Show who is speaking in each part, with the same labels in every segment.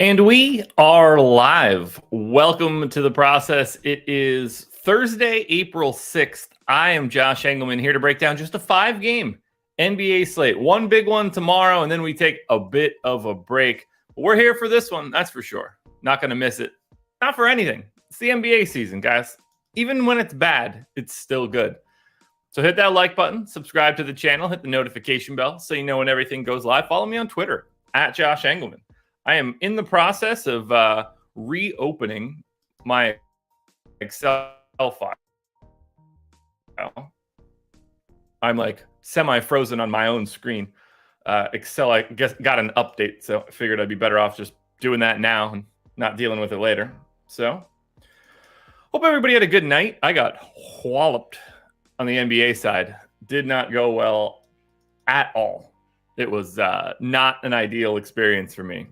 Speaker 1: And we are live. Welcome to the process. It is Thursday, April 6th. I am Josh Engleman here to break down just a 5-game NBA slate. One big one tomorrow, and then we take a bit of a break. But we're here for this one, that's for sure. Not going to miss it. Not for anything. It's the NBA season, guys. Even when it's bad, it's still good. So hit that like button, subscribe to the channel, hit the notification bell so you know when everything goes live. Follow me on Twitter, @Josh Engleman. I am in the process of reopening my Excel file. I'm like semi-frozen on my own screen. Excel, I guess, got an update, so I figured I'd be better off just doing that now and not dealing with it later. So, hope everybody had a good night. I got walloped on the NBA side. Did not go well at all. It was not an ideal experience for me.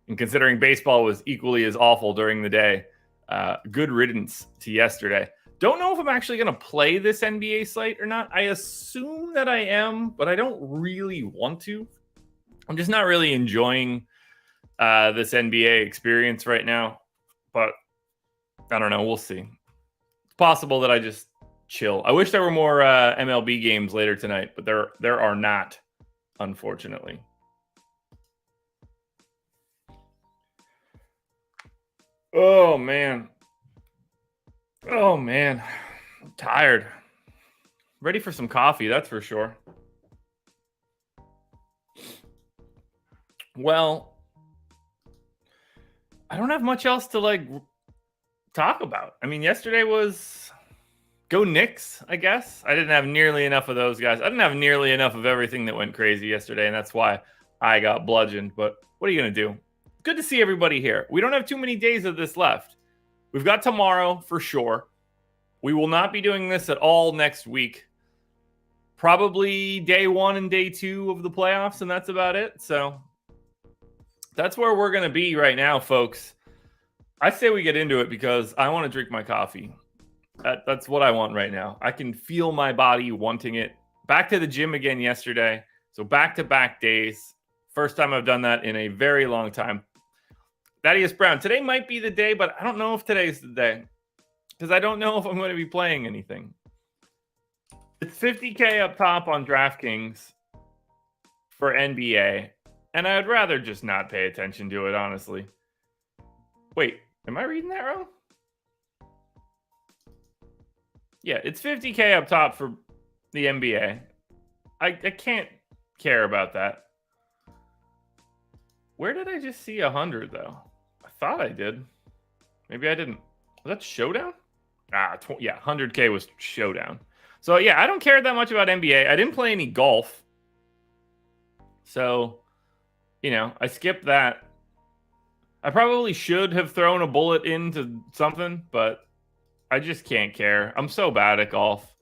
Speaker 1: And considering baseball was equally as awful during the day, good riddance to yesterday. Don't know if I'm actually going to play this NBA slate or not. I assume that I am, but I don't really want to. I'm just not really enjoying this NBA experience right now. But I don't know. We'll see. It's possible that I just chill. I wish there were more MLB games later tonight, but there are not, unfortunately. Oh, man. I'm tired. Ready for some coffee, that's for sure. Well, I don't have much else to, talk about. I mean, yesterday was go Knicks, I guess. I didn't have nearly enough of those guys. I didn't have nearly enough of everything that went crazy yesterday, and that's why I got bludgeoned. But what are you going to do? Good to see everybody here. We don't have too many days of this left. We've got tomorrow for sure. We will not be doing this at all next week. Probably day 1 and day 2 of the playoffs, and that's about it. So that's where we're going to be right now, folks. I say we get into it because I want to drink my coffee. That's what I want right now. I can feel my body wanting it. Back to the gym again yesterday. So back-to-back days. First time I've done that in a very long time. Thaddeus Brown. Today might be the day, but I don't know if today's the day because I don't know if I'm going to be playing anything. It's $50K up top on DraftKings for NBA, and I'd rather just not pay attention to it, honestly. Wait, am I reading that wrong? Yeah, it's $50K up top for the NBA. I can't care about that. Where did I just see 100, though? I thought I did. Maybe I didn't. Was that Showdown? Yeah, 100K was Showdown. So, yeah, I don't care that much about NBA. I didn't play any golf. So, I skipped that. I probably should have thrown a bullet into something, but I just can't care. I'm so bad at golf.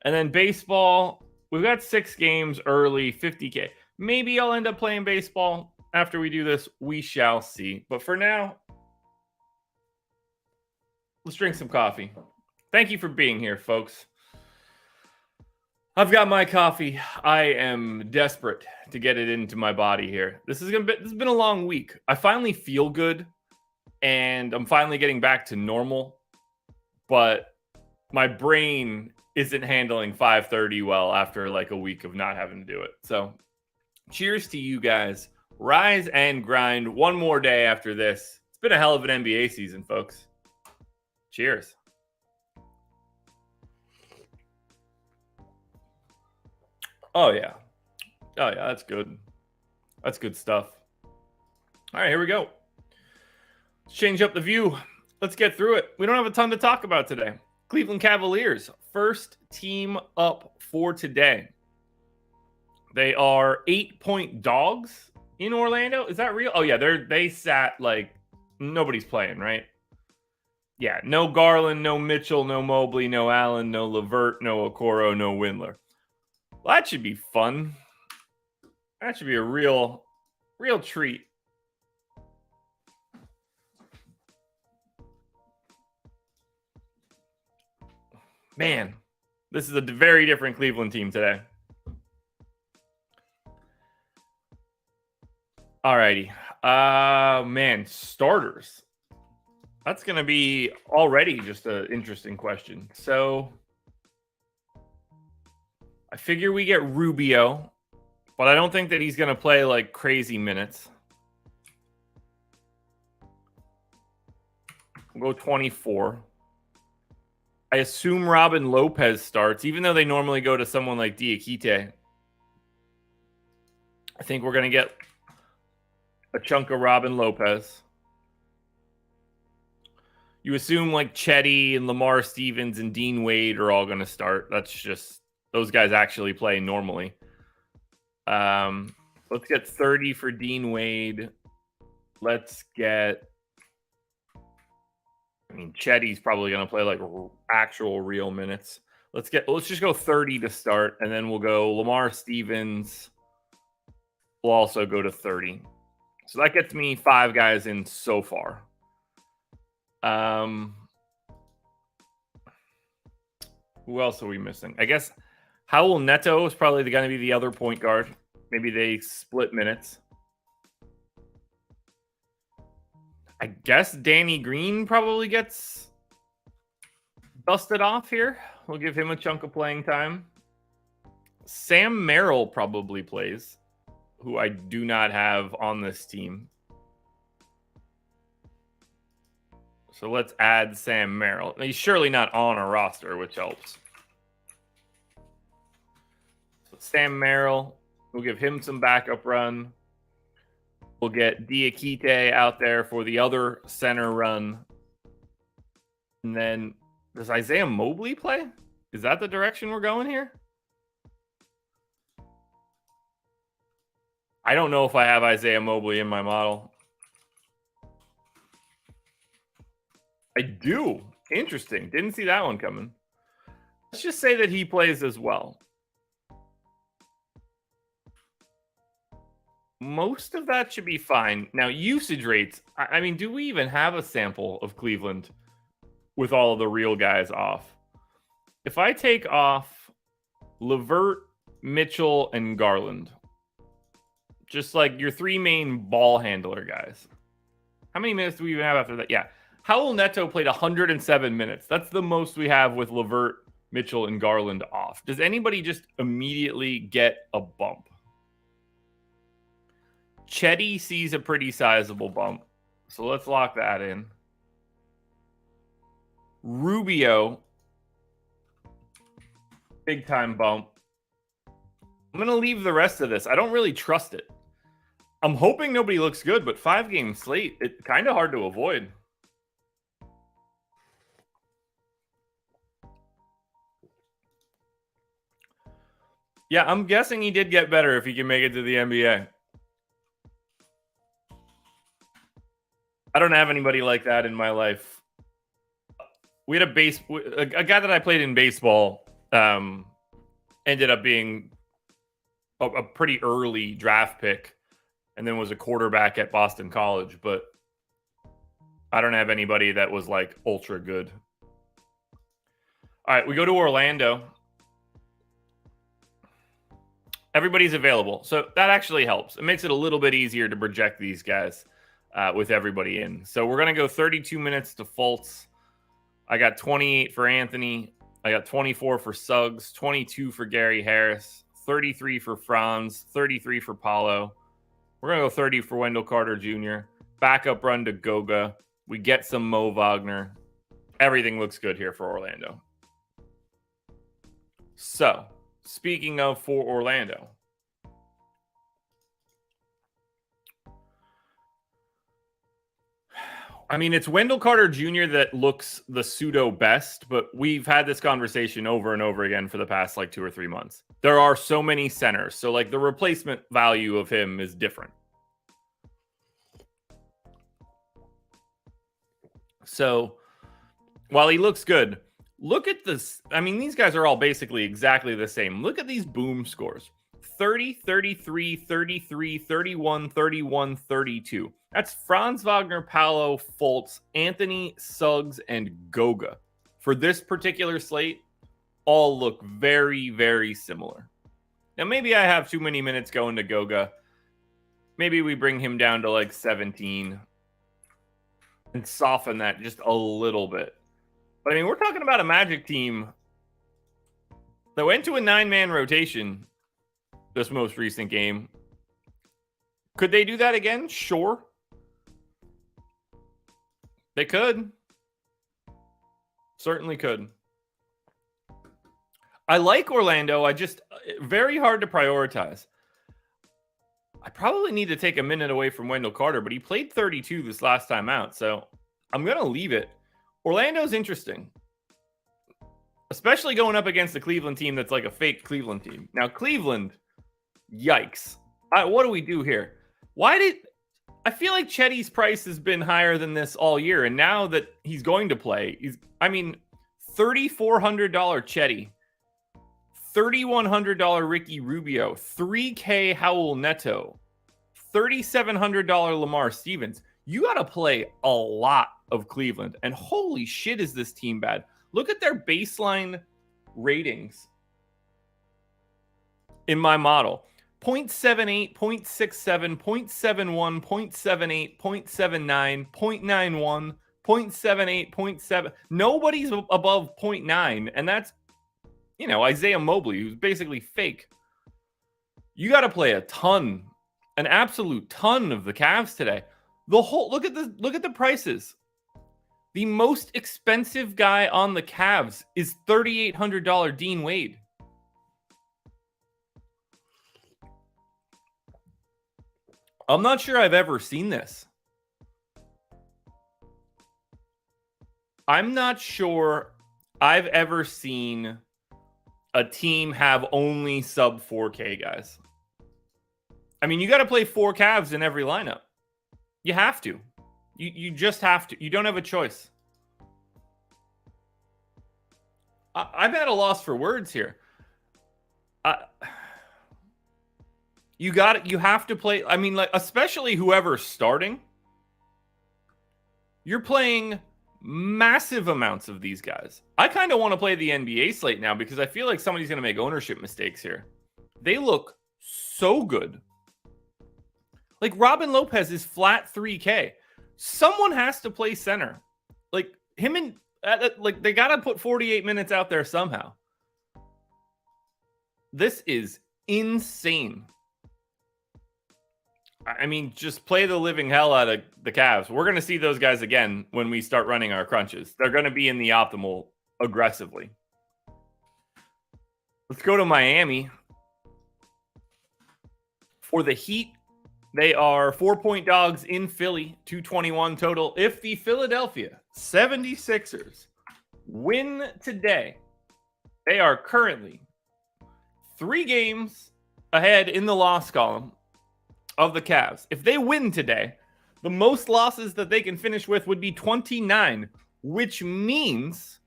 Speaker 1: And then baseball, we've got 6 games early, 50K. Maybe I'll end up playing baseball. After we do this, we shall see. But for now, let's drink some coffee. Thank you for being here, folks. I've got my coffee. I am desperate to get it into my body here. This has been a long week. I finally feel good, and I'm finally getting back to normal. But my brain isn't handling 5:30 well after a week of not having to do it. So, cheers to you guys. Rise and grind one more day after this. It's been a hell of an NBA season, folks. Cheers. Oh, yeah. That's good. That's good stuff. All right, here we go. Let's change up the view. Let's get through it. We don't have a ton to talk about today. Cleveland Cavaliers, first team up for today. They are 8-point dogs in Orlando. Is that real? Oh, yeah, they sat nobody's playing, right? Yeah, no Garland, no Mitchell, no Mobley, no Allen, no LeVert, no Okoro, no Windler. Well, that should be fun. That should be a real treat. Man, this is a very different Cleveland team today. Alrighty. Man, starters. That's going to be already just an interesting question. So I figure we get Rubio, but I don't think that he's going to play like crazy minutes. We'll go 24. I assume Robin Lopez starts, even though they normally go to someone like Diakite. I think we're going to get a chunk of Robin Lopez. You assume like Chetty and Lamar Stevens and Dean Wade are all going to start. That's just, those guys actually play normally. Let's get 30 for Dean Wade. Let's get, I mean, Chetty's probably going to play like actual real minutes. Let's just go 30 to start, and then we'll go Lamar Stevens. We'll also go to 30. So that gets me 5 guys in so far. Who else are we missing? I guess Howell Neto is probably going to be the other point guard. Maybe they split minutes. I guess Danny Green probably gets dusted off here. We'll give him a chunk of playing time. Sam Merrill probably plays, who I do not have on this team. So let's add Sam Merrill. He's surely not on a roster, which helps. So Sam Merrill, we'll give him some backup run. We'll get Diakite out there for the other center run. And then, does Isaiah Mobley play? Is that the direction we're going here? I don't know if I have Isaiah Mobley in my model. I do. Interesting. Didn't see that one coming. Let's just say that he plays as well. Most of that should be fine. Now, usage rates. I mean, do we even have a sample of Cleveland with all of the real guys off? If I take off LeVert, Mitchell, and Garland, just like your 3 main ball handler guys, how many minutes do we even have after that? Yeah. Howell Neto played 107 minutes. That's the most we have with LeVert, Mitchell, and Garland off. Does anybody just immediately get a bump? Chetty sees a pretty sizable bump, so let's lock that in. Rubio, big time bump. I'm going to leave the rest of this. I don't really trust it. I'm hoping nobody looks good, but 5-game slate, it's kind of hard to avoid. Yeah, I'm guessing he did get better if he can make it to the NBA. I don't have anybody like that in my life. We had a guy that I played in baseball ended up being a pretty early draft pick and then was a quarterback at Boston College, but I don't have anybody that was like ultra good. All right, we go to Orlando. Everybody's available. So that actually helps. It makes it a little bit easier to project these guys with everybody in. So we're going to go 32 minutes to Fultz. I got 28 for Anthony. I got 24 for Suggs, 22 for Gary Harris, 33 for Franz, 33 for Paulo. We're going to go 30 for Wendell Carter Jr. Backup run to Goga. We get some Mo Wagner. Everything looks good here for Orlando. So, speaking of for Orlando, I mean, it's Wendell Carter Jr. that looks the pseudo best, but we've had this conversation over and over again for the past like 2 or 3 months. There are so many centers, so like the replacement value of him is different. So while he looks good, look at this. I mean, these guys are all basically exactly the same. Look at these boom scores. 30, 33, 33, 31, 31, 32. That's Franz Wagner, Paolo, Fultz, Anthony, Suggs, and Goga. For this particular slate, all look very, very similar. Now, maybe I have too many minutes going to Goga. maybe we bring him down to like 17 and soften that just a little bit. But I mean, we're talking about a Magic team that went to a 9-man rotation this most recent game. Could they do that again? Sure. They could. Certainly could. I like Orlando. Very hard to prioritize. I probably need to take a minute away from Wendell Carter, but he played 32 this last time out, so I'm going to leave it. Orlando's interesting, especially going up against the Cleveland team that's like a fake Cleveland team. Now, Cleveland, yikes. What do we do here? I feel like Chetty's price has been higher than this all year, and now that he's going to play, $3,400 Chetty, $3,100 Ricky Rubio, $3K Howell Neto, $3,700 Lamar Stevens. You got to play a lot of Cleveland, and holy shit is this team bad. Look at their baseline ratings in my model. 0.78, 0.67, 0.71, 0.78, 0.79, 0.91, 0.78, 0.7. Nobody's above 0.9, and that's, Isaiah Mobley, who's basically fake. You got to play an absolute ton of the Cavs today. Look at the prices. The most expensive guy on the Cavs is $3,800 Dean Wade. I'm not sure I've ever seen this. I'm not sure I've ever seen a team have only sub 4K guys. I mean, you got to play 4 Cavs in every lineup. You have to. You just have to. You don't have a choice. I'm at a loss for words here. You have to play. I mean, like, especially whoever's starting. You're playing massive amounts of these guys. I kind of want to play the NBA slate now because I feel like somebody's going to make ownership mistakes here. They look so good. Like, Robin Lopez is flat 3K. Someone has to play center. Like, him and they got to put 48 minutes out there somehow. This is insane. I mean, just play the living hell out of the Cavs. We're going to see those guys again when we start running our crunches. They're going to be in the optimal aggressively. Let's go to Miami. For the Heat, they are 4-point dogs in Philly, 221 total. If the Philadelphia 76ers win today, they are currently 3 games ahead in the loss column of the Cavs. If they win today, the most losses that they can finish with would be 29, which means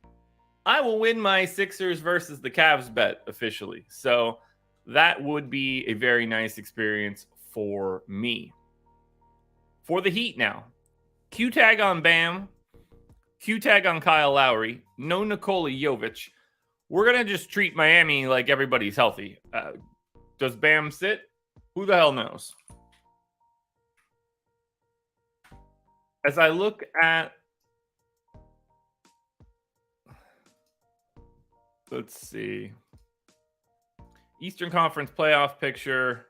Speaker 1: I will win my Sixers versus the Cavs bet officially. So that would be a very nice experience for me. For the Heat now, Q-tag on Bam, Q-tag on Kyle Lowry, no Nikola Jovic. We're going to just treat Miami like everybody's healthy. Does Bam sit? Who the hell knows? As I look at, let's see, Eastern Conference playoff picture,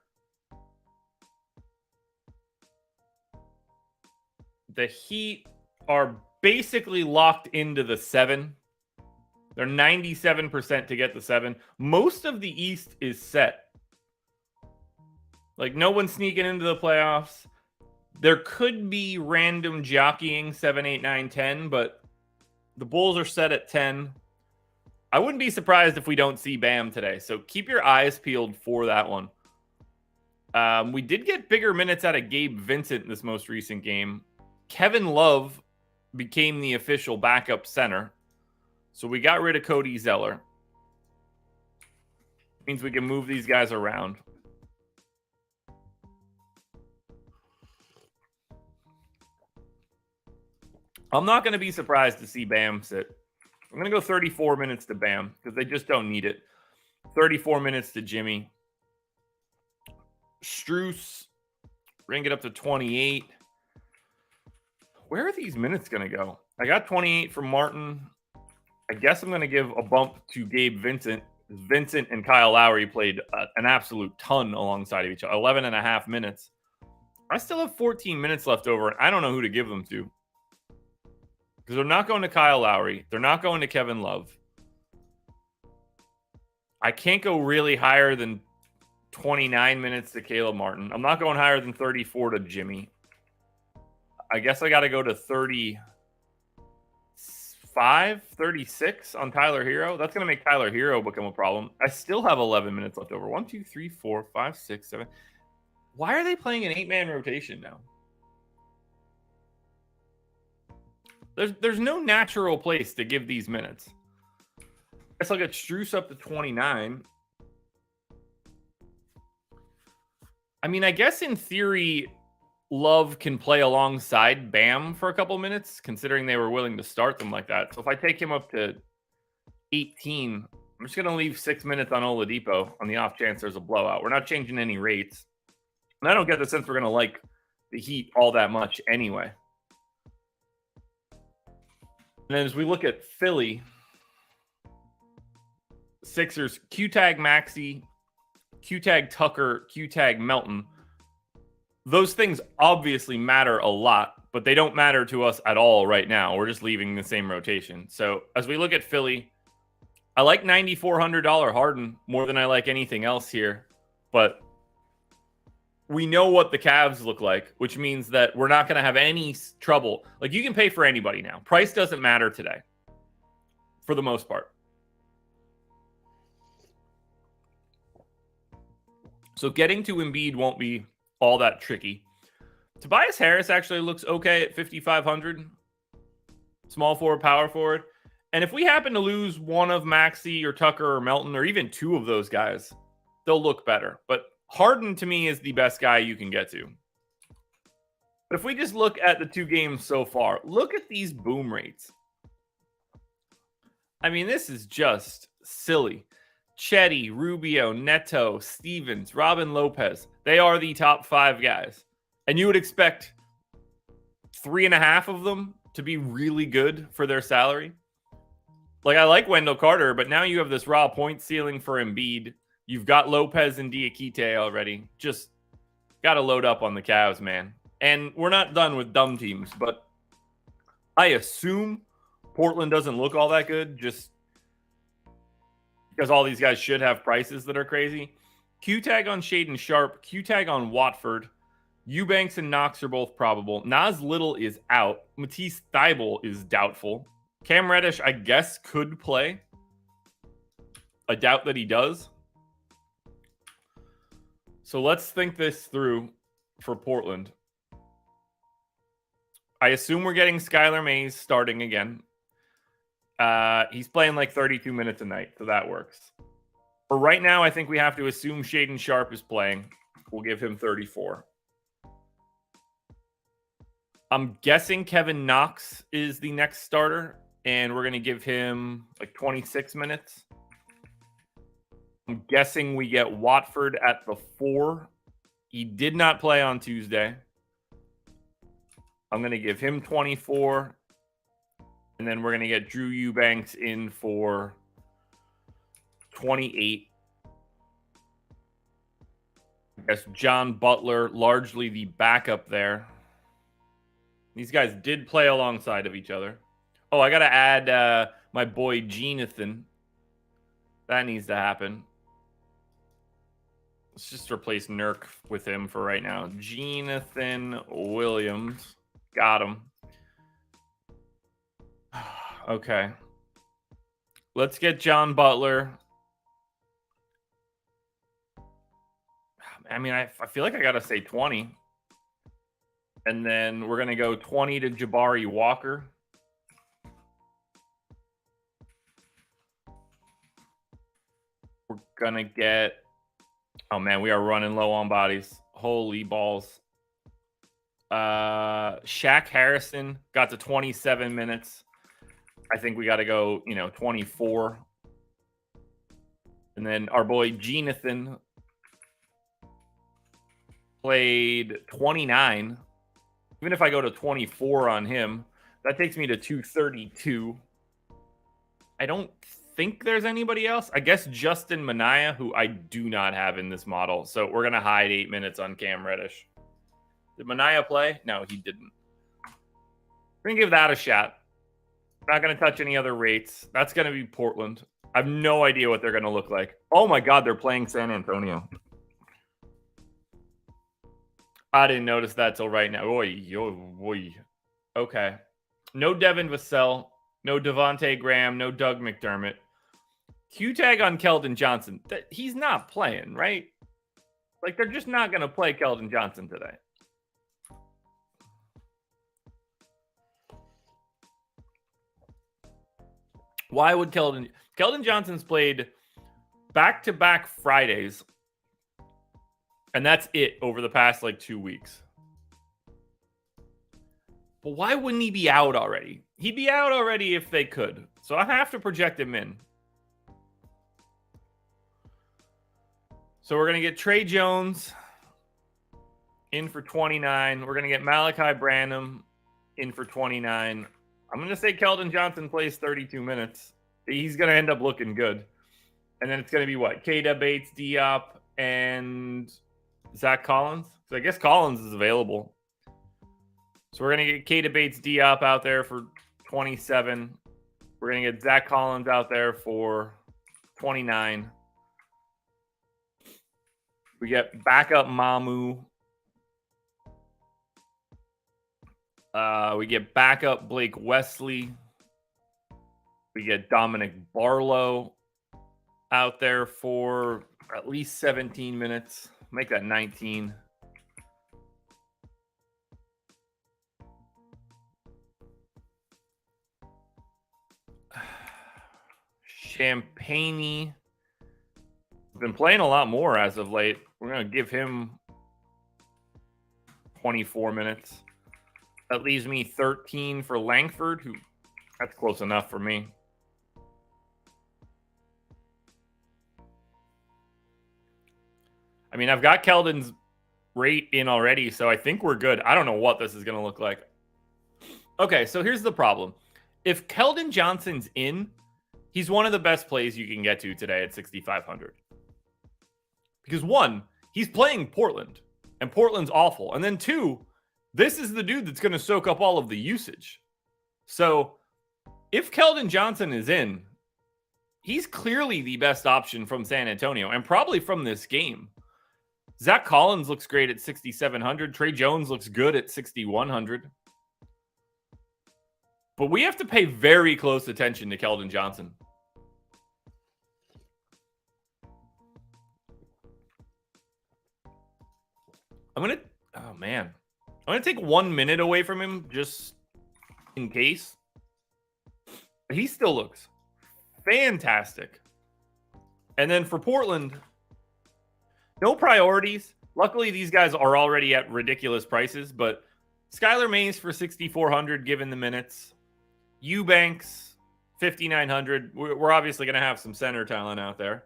Speaker 1: the Heat are basically locked into the 7. They're 97% to get the 7. Most of the East is set. Like, no one's sneaking into the playoffs. There could be random jockeying 7, 8, 9, 10, but the Bulls are set at 10. I wouldn't be surprised if we don't see Bam today. So keep your eyes peeled for that one. We did get bigger minutes out of Gabe Vincent in this most recent game. Kevin Love became the official backup center. So we got rid of Cody Zeller. Means we can move these guys around. I'm not going to be surprised to see Bam sit. I'm going to go 34 minutes to Bam because they just don't need it. 34 minutes to Jimmy. Strus, We're going to get up to 28. Where are these minutes going to go? I got 28 from Martin. I guess I'm going to give a bump to Gabe Vincent. Vincent and Kyle Lowry played an absolute ton alongside of each other. 11 and a half minutes. I still have 14 minutes left over, and I don't know who to give them to. Because they're not going to Kyle Lowry. They're not going to Kevin Love. I can't go really higher than 29 minutes to Caleb Martin. I'm not going higher than 34 to Jimmy. I guess I got to go to 35, 36 on Tyler Hero. That's going to make Tyler Hero become a problem. I still have 11 minutes left over. 1, 2, 3, 4, 5, 6, 7. Why are they playing an 8-man rotation now? There's no natural place to give these minutes. I guess I'll get Strus up to 29. I mean, I guess in theory, Love can play alongside Bam for a couple minutes, considering they were willing to start them like that. So if I take him up to 18, I'm just going to leave 6 minutes on Oladipo on the off chance there's a blowout. We're not changing any rates. And I don't get the sense we're going to like the Heat all that much anyway. And then as we look at Philly, Sixers, Q-Tag Maxey, Q-Tag Tucker, Q-Tag Melton. Those things obviously matter a lot, but they don't matter to us at all right now. We're just leaving the same rotation. So as we look at Philly, I like $9,400 Harden more than I like anything else here. But we know what the Cavs look like, which means that we're not going to have any trouble. Like, you can pay for anybody now. Price doesn't matter today, for the most part. So getting to Embiid won't be all that tricky. Tobias Harris actually looks okay at 5,500. Small forward, power forward. And if we happen to lose one of Maxey or Tucker or Melton, or even two of those guys, they'll look better. But Harden, to me, is the best guy you can get to. But if we just look at the two games so far, look at these boom rates. I mean, this is just silly. Chetty, Rubio, Neto, Stevens, Robin Lopez. They are the top 5 guys. And you would expect 3.5 of them to be really good for their salary. Like, I like Wendell Carter, but now you have this raw point ceiling for Embiid. You've got Lopez and Diakite already. Just got to load up on the Cavs, man. And we're not done with dumb teams, but I assume Portland doesn't look all that good, just because all these guys should have prices that are crazy. Q-Tag on Shaden Sharp, Q-Tag on Watford. Eubanks and Knox are both probable. Nas Little is out. Matisse Thybulle is doubtful. Cam Reddish, I guess, could play. I doubt that he does. So let's think this through for Portland. I assume we're getting Skylar Mays starting again. He's playing like 32 minutes a night, so that works. For right now, I think we have to assume Shaden Sharp is playing. We'll give him 34. I'm guessing Kevin Knox is the next starter, and we're going to give him like 26 minutes. I'm guessing we get Watford at the 4. He did not play on Tuesday. I'm going to give him 24. And then we're going to get Drew Eubanks in for 28. I guess John Butler, largely the backup there. These guys did play alongside of each other. Oh, I got to add my boy Jonathan. That needs to happen. Let's just replace Nurk with him for right now. Jonathan Williams. Got him. Okay. Let's get John Butler. I mean, I feel like I got to say 20. And then we're going to go 20 to Jabari Walker. We're going to get... Oh, man, we are running low on bodies. Holy balls. Shaq Harrison got to 27 minutes. I think we got to go, 24. And then our boy Jonathan. played 29. Even if I go to 24 on him, that takes me to 232. I don't think there's anybody else. I guess Justin Minaya, who I do not have in this model. So we're going to hide 8 minutes on Cam Reddish. Did Minaya play? No, he didn't. We're going to give that a shot. Not going to touch any other rates. That's going to be Portland. I have no idea what they're going to look like. Oh my God, they're playing San Antonio. I didn't notice that till right now. Oy. Okay. No Devin Vassell. No Devontae Graham. No Doug McDermott. Q-tag on Keldon Johnson. He's not playing, right? Like, they're just not going to play Keldon Johnson today. Why would Keldon Johnson's played back-to-back Fridays, and that's it over the past, 2 weeks. But why wouldn't he be out already? He'd be out already if they could. So I have to project him in. So we're going to get Trey Jones in for 29. We're going to get Malachi Branham in for 29. I'm going to say Keldon Johnson plays 32 minutes. He's going to end up looking good. And then it's going to be what? Keita Bates, Diop, and Zach Collins? So I guess Collins is available. So we're going to get Keita Bates, Diop out there for 27. We're going to get Zach Collins out there for 29. We get backup Mamu. We get backup Blake Wesley. We get Dominic Barlow out there for at least 17 minutes. Make that 19. Champagne. Been playing a lot more as of late. We're going to give him 24 minutes. That leaves me 13 for Langford, who that's close enough for me. I mean, I've got Keldon's rate in already, so I think we're good. I don't know what this is going to look like. Okay, so here's the problem. If Keldon Johnson's in, he's one of the best plays you can get to today at 6,500. Because one, he's playing Portland, and Portland's awful. And then two, this is the dude that's going to soak up all of the usage. So if Keldon Johnson is in, he's clearly the best option from San Antonio and probably from this game. Zach Collins looks great at 6,700. Trey Jones looks good at 6,100. But we have to pay very close attention to Keldon Johnson. I'm going to take 1 minute away from him just in case. But he still looks fantastic. And then for Portland, no priorities. Luckily, these guys are already at ridiculous prices, but Skylar Mays for 6,400 given the minutes. Eubanks, 5,900. We're obviously going to have some center talent out there.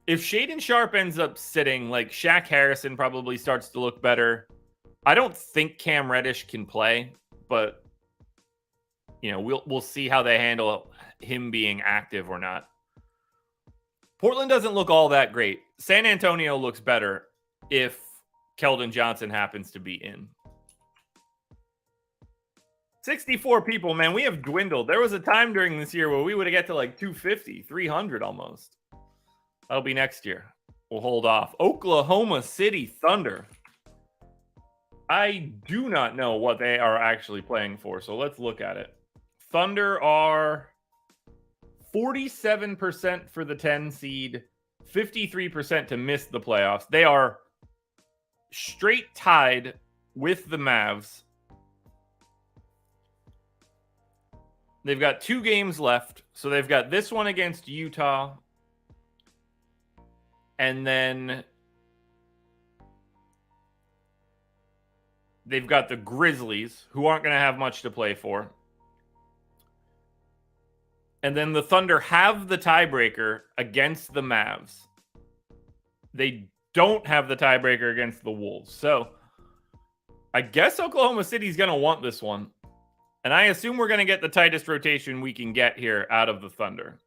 Speaker 1: If Shaden Sharp ends up sitting, Shaq Harrison probably starts to look better. I don't think Cam Reddish can play, but we'll see how they handle him being active or not. Portland doesn't look all that great. San Antonio looks better if Keldon Johnson happens to be in. 64 people, man. We have dwindled. There was a time during this year where we would have get to 250, 300 almost. That'll be next year. We'll hold off. Oklahoma City Thunder. I do not know what they are actually playing for, so let's look at it. Thunder are 47% for the 10 seed, 53% to miss the playoffs. They are straight tied with the Mavs. They've got 2 games left. So they've got this one against Utah. And then they've got the Grizzlies, who aren't going to have much to play for. And then the Thunder have the tiebreaker against the Mavs. They don't have the tiebreaker against the Wolves. So I guess Oklahoma City's going to want this one. And I assume we're going to get the tightest rotation we can get here out of the Thunder.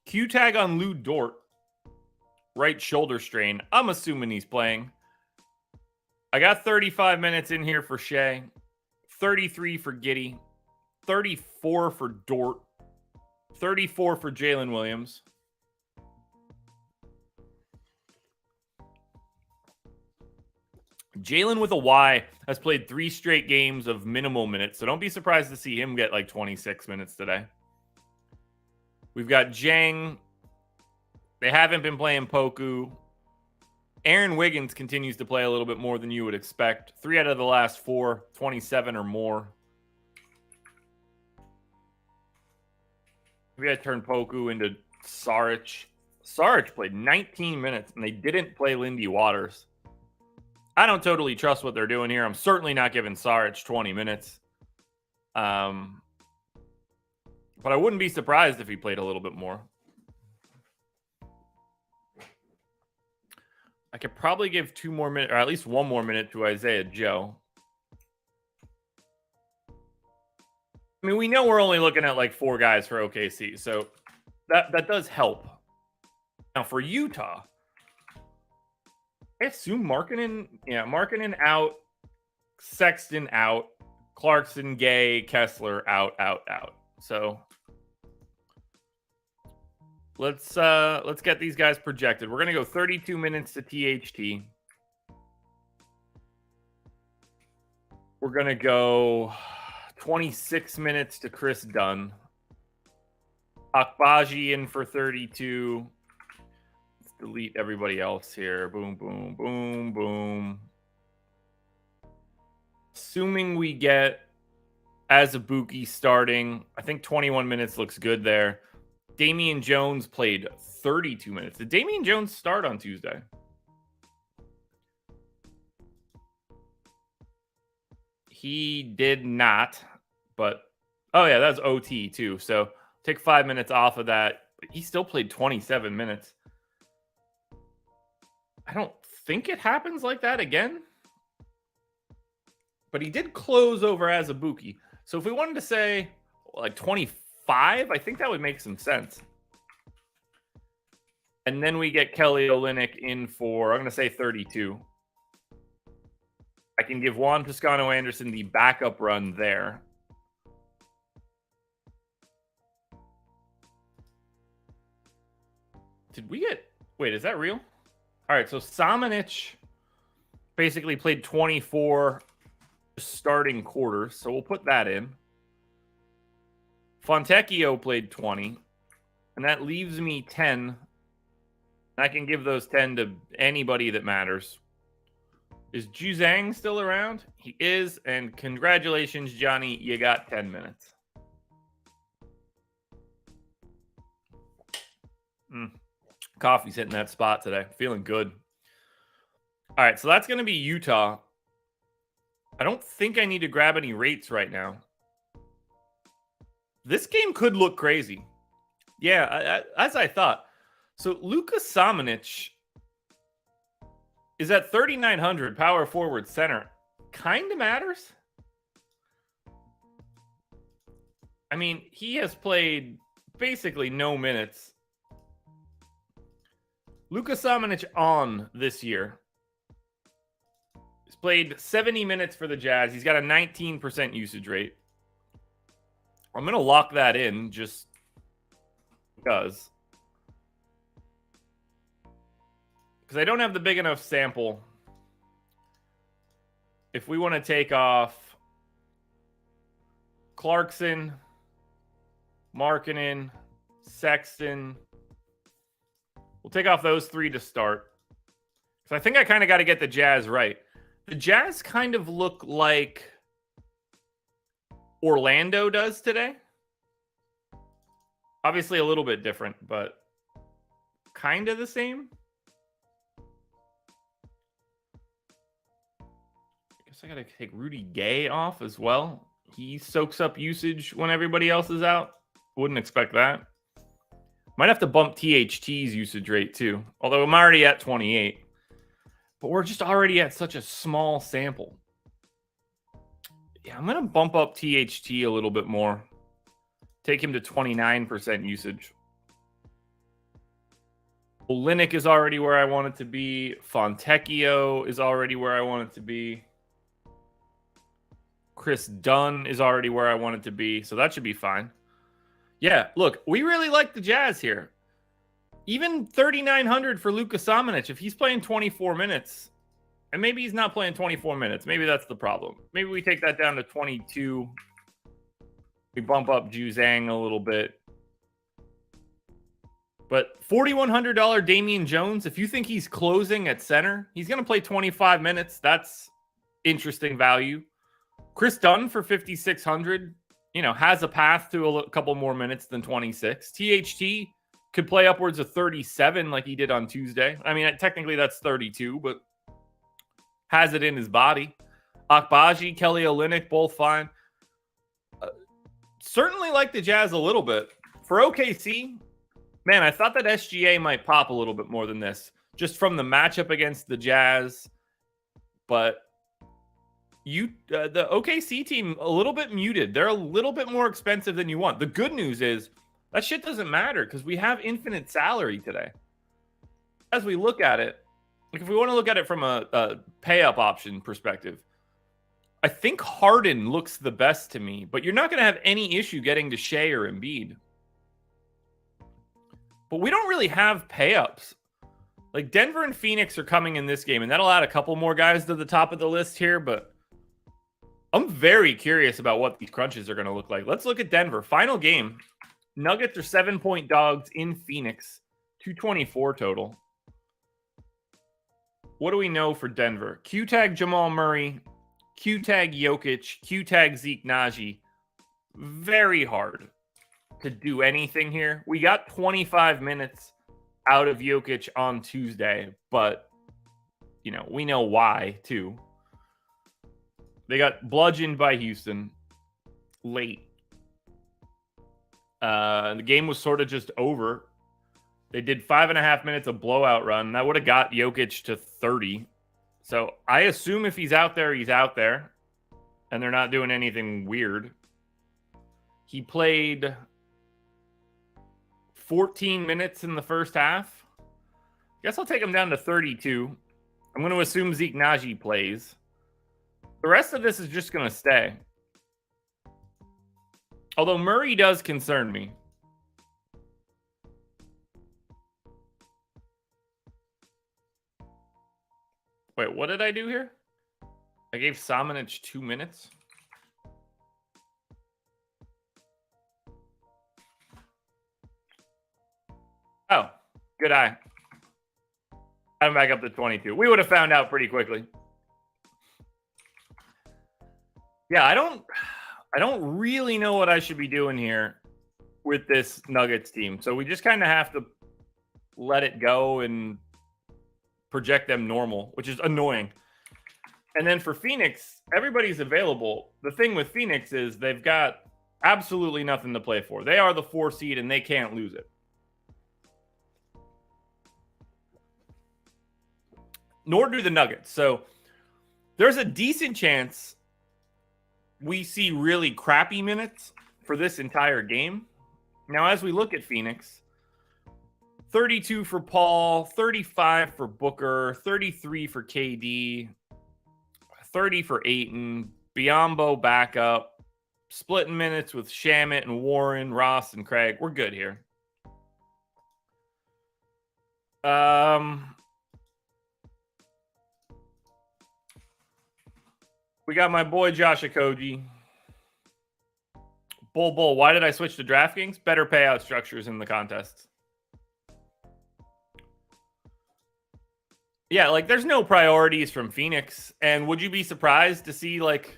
Speaker 1: Q tag on Lou Dort. Right shoulder strain. I'm assuming he's playing. I got 35 minutes in here for Shea. 33 for Giddey. 34 for Dort. 34 for Jalen Williams. Jalen with a Y has played 3 straight games of minimal minutes, so don't be surprised to see him get like 26 minutes today. We've got Jang. They haven't been playing Poku. Aaron Wiggins continues to play a little bit more than you would expect. 3 out of the last 4, 27 or more. Maybe I turned Poku into Saric. Saric played 19 minutes, and they didn't play Lindy Waters. I don't totally trust what they're doing here. I'm certainly not giving Saric 20 minutes. But I wouldn't be surprised if he played a little bit more. I could probably give 2 more minutes, or at least 1 more minute to Isaiah Joe. I mean, we know we're only looking at like 4 guys for OKC, so that does help. Now for Utah, I assume Markkanen out, Sexton out, Clarkson, Gay, Kessler out. So let's get these guys projected. We're gonna go 32 minutes to THT. We're gonna go 26 minutes to Chris Dunn. Akbaji in for 32. Let's delete everybody else here. Boom, boom, boom, boom. Assuming we get Azubuike starting, I think 21 minutes looks good there. Damian Jones played 32 minutes. Did Damian Jones start on Tuesday? He did not, but oh yeah, that's OT too. So take 5 minutes off of that. But he still played 27 minutes. I don't think it happens like that again. But he did close over Azubuike. So if we wanted to say like 25, I think that would make some sense. And then we get Kelly Olynyk in for, I'm going to say 32. I can give Juan Toscano-Anderson the backup run there. Did we get... Wait, is that real? All right, so Samanic basically played 24 starting quarters, so we'll put that in. Fontecchio played 20, and that leaves me 10. I can give those 10 to anybody that matters. Is Juzang still around? He is, and congratulations, Johnny. You got 10 minutes. Coffee's hitting that spot today. Feeling good. All right, so that's going to be Utah. I don't think I need to grab any rates right now. This game could look crazy. Yeah, as I thought. So Luka Samanic is at 3,900 power forward center. Kind of matters. I mean, he has played basically no minutes. Luka Samanic on this year. He's played 70 minutes for the Jazz. He's got a 19% usage rate. I'm going to lock that in just because. Because I don't have the big enough sample. If we want to take off Clarkson, Markkanen, Sexton, we'll take off those 3 to start. So I think I kind of got to get the Jazz right. The Jazz kind of look like Orlando does today. Obviously a little bit different, but kind of the same. I guess I got to take Rudy Gay off as well. He soaks up usage when everybody else is out. Wouldn't expect that. Might have to bump THT's usage rate too, although I'm already at 28. But we're just already at such a small sample. Yeah, I'm going to bump up THT a little bit more. Take him to 29% usage. Olynyk is already where I want it to be. Fontecchio is already where I want it to be. Chris Dunn is already where I want it to be. So that should be fine. Yeah, look, we really like the Jazz here. Even 3,900 for Luka Samanic, if he's playing 24 minutes, and maybe he's not playing 24 minutes. Maybe that's the problem. Maybe we take that down to 22. We bump up Juzang a little bit. But $4,100 Damian Jones, if you think he's closing at center, he's going to play 25 minutes. That's interesting value. Chris Dunn for 5,600, has a path to a couple more minutes than 26. THT could play upwards of 37 like he did on Tuesday. I mean, technically that's 32, but has it in his body. Akbaji, Kelly Olynyk, both fine. Certainly like the Jazz a little bit. For OKC, man, I thought that SGA might pop a little bit more than this, just from the matchup against the Jazz. But the OKC team, a little bit muted. They're a little bit more expensive than you want. The good news is that shit doesn't matter because we have infinite salary today. As we look at it, like if we want to look at it from a pay-up option perspective, I think Harden looks the best to me, but you're not going to have any issue getting to Shea or Embiid. But we don't really have pay-ups. Like Denver and Phoenix are coming in this game, and that'll add a couple more guys to the top of the list here, but I'm very curious about what these crunches are going to look like. Let's look at Denver. Final game. Nuggets are 7-point dogs in Phoenix. 224 total. What do we know for Denver? Q-tag Jamal Murray, Q-tag Jokic, Q-tag Zeke Naji. Very hard to do anything here. We got 25 minutes out of Jokic on Tuesday, but, we know why, too. They got bludgeoned by Houston late. The game was sort of just over. They did 5.5 minutes of blowout run. That would have got Jokic to 30. So I assume if he's out there, he's out there. And they're not doing anything weird. He played 14 minutes in the first half. Guess I'll take him down to 32. I'm going to assume Zeke Naji plays. The rest of this is just going to stay. Although Murray does concern me. Wait, what did I do here? I gave Samanic 2 minutes. Oh, good eye. I'm back up to 22. We would have found out pretty quickly. Yeah, I don't really know what I should be doing here with this Nuggets team. So we just kind of have to let it go and project them normal, which is annoying. And then for Phoenix, everybody's available. The thing with Phoenix is they've got absolutely nothing to play for. They are the 4 seed and they can't lose it. Nor do the Nuggets. So there's a decent chance we see really crappy minutes for this entire game. Now, as we look at Phoenix, 32 for Paul, 35 for Booker, 33 for KD, 30 for Ayton, Biyombo backup, splitting minutes with Shamet and Warren, Ross and Craig. We're good here. We got my boy Josh Okogie. Bull. Why did I switch to DraftKings? Better payout structures in the contests. Yeah, like there's no priorities from Phoenix. And would you be surprised to see like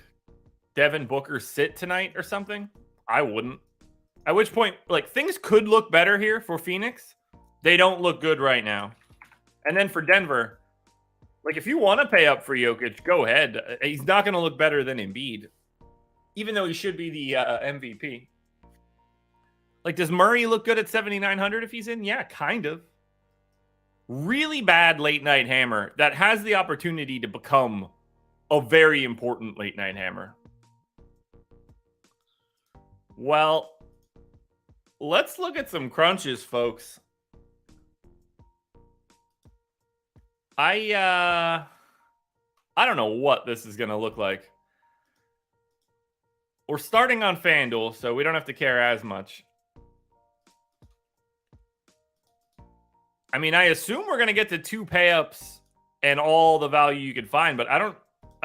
Speaker 1: Devin Booker sit tonight or something? I wouldn't. At which point, like things could look better here for Phoenix. They don't look good right now. And then for Denver, like if you want to pay up for Jokic, go ahead. He's not going to look better than Embiid, even though he should be the MVP. Like, does Murray look good at 7,900 if he's in? Yeah, kind of. Really bad late night hammer that has the opportunity to become a very important late night hammer. Well, let's look at some crunches, folks. I don't know what this is going to look like. We're starting on FanDuel, so we don't have to care as much. I mean, I assume we're going to get to 2 pay-ups and all the value you could find, but I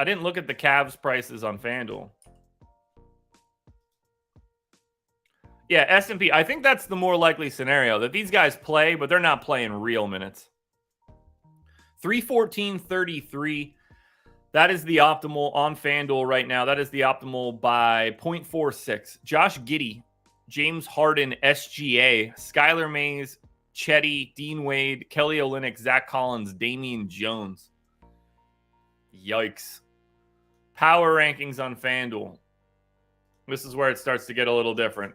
Speaker 1: didn't look at the Cavs prices on FanDuel. Yeah, S&P. I think that's the more likely scenario, that these guys play, but they're not playing real minutes. 314.33. That is the optimal on FanDuel right now. That is the optimal by 0.46. Josh Giddey, James Harden, SGA, Skylar Mays, Chetty, Dean Wade, Kelly Olynyk, Zach Collins, Damian Jones. Yikes. Power rankings on FanDuel. This is where it starts to get a little different.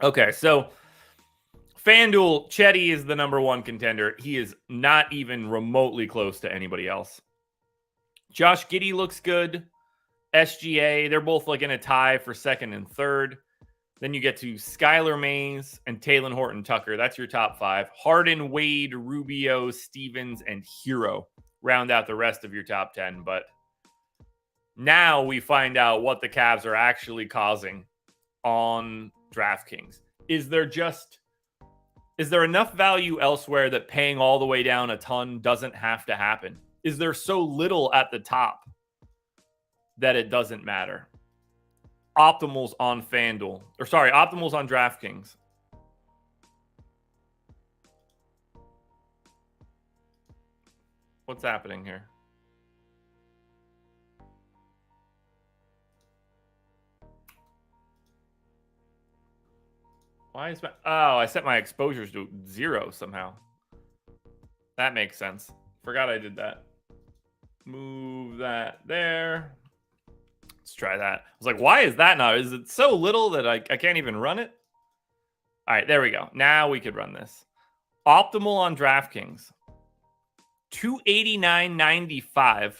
Speaker 1: Okay, so FanDuel, Chetty is the number 1 contender. He is not even remotely close to anybody else. Josh Giddey looks good. SGA, they're both like in a tie for 2nd and 3rd. Then you get to Skylar Mays and Talen Horton-Tucker. That's your top 5. Harden, Wade, Rubio, Stevens, and Hero round out the rest of your top 10. But now we find out what the Cavs are actually causing on DraftKings. Is there enough value elsewhere that paying all the way down a ton doesn't have to happen? Is there so little at the top that it doesn't matter? Optimals on FanDuel. Optimals on DraftKings. What's happening here? Why is my... Oh, I set my exposures to 0 somehow. That makes sense. Forgot I did that. Move that there. Let's try that. I was like, why is that not? Is it so little that I can't even run it? All right, there we go. Now we could run this. Optimal on DraftKings. 289.95.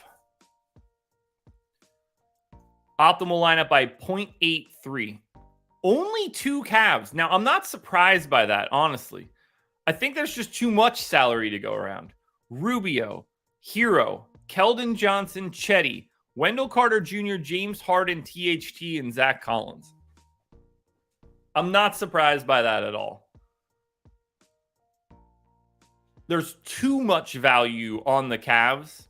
Speaker 1: Optimal lineup by 0.83. Only 2 Cavs. Now, I'm not surprised by that, honestly. I think there's just too much salary to go around. Rubio, Hero, Keldon Johnson, Chetty, Wendell Carter Jr., James Harden, THT, and Zach Collins. I'm not surprised by that at all. There's too much value on the Cavs.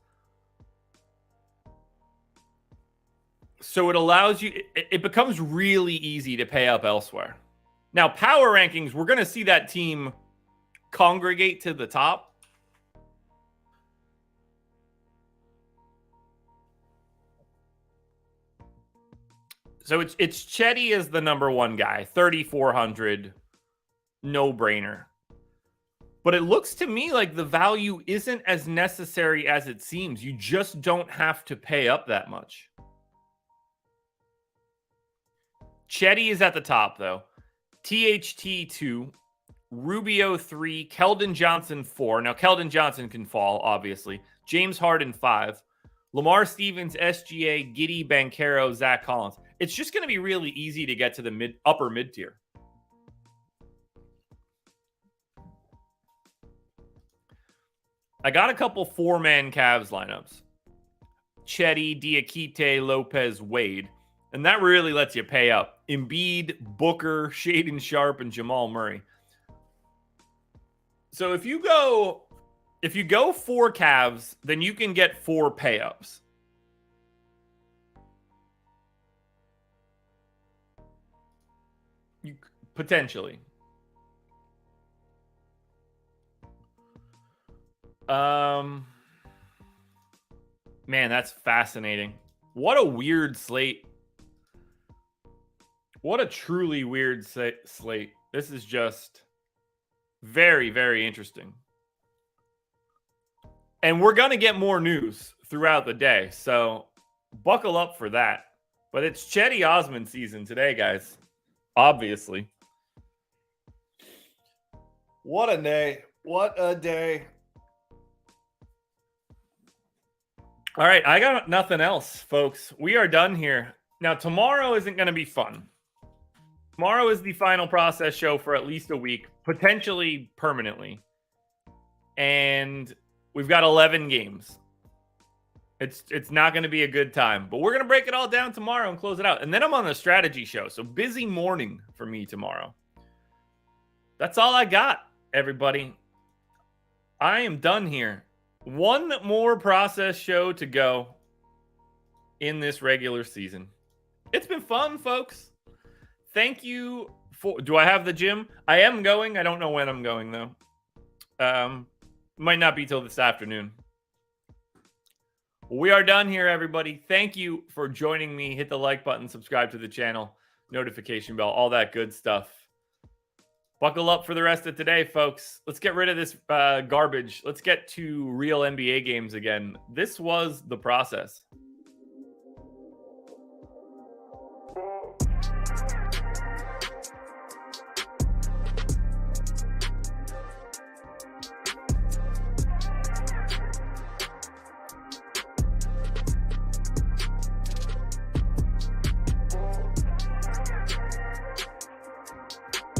Speaker 1: So it allows you, it becomes really easy to pay up elsewhere. Now, power rankings, we're going to see that team congregate to the top. So it's Chetty as the number 1 guy, 3,400, no brainer. But it looks to me like the value isn't as necessary as it seems. You just don't have to pay up that much. Chetty is at the top, though. THT 2, Rubio 3, Keldon Johnson 4. Now, Keldon Johnson can fall, obviously. James Harden 5. Lamar Stevens, SGA, Giddey, Banchero, Zach Collins. It's just going to be really easy to get to the upper mid tier. I got a couple 4-man Cavs lineups. Chetty, Diakite, Lopez, Wade. And that really lets you pay up. Embiid, Booker, Shaedon Sharpe, and Jamal Murray. So if you go 4 Cavs, then you can get 4 pay-ups. You potentially. Man, that's fascinating. What a weird slate. What a truly weird slate. This is just very, very interesting. And we're going to get more news throughout the day. So buckle up for that. But it's Chetty Osman season today, guys. Obviously. What a day. What a day. All right, I got nothing else, folks. We are done here. Now, tomorrow isn't going to be fun. Tomorrow is the final process show for at least a week, potentially permanently. And we've got 11 games. It's not going to be a good time, but we're going to break it all down tomorrow and close it out. And then I'm on the strategy show, so busy morning for me tomorrow. That's all I got, everybody. I am done here. One more process show to go in this regular season. It's been fun, folks. Thank you for... Do I have the gym? I am going. I don't know when I'm going, though. Might not be till this afternoon. We are done here, everybody. Thank you for joining me. Hit the like button, subscribe to the channel, notification bell, all that good stuff. Buckle up for the rest of today, folks. Let's get rid of this garbage. Let's get to real NBA games again. This was the process.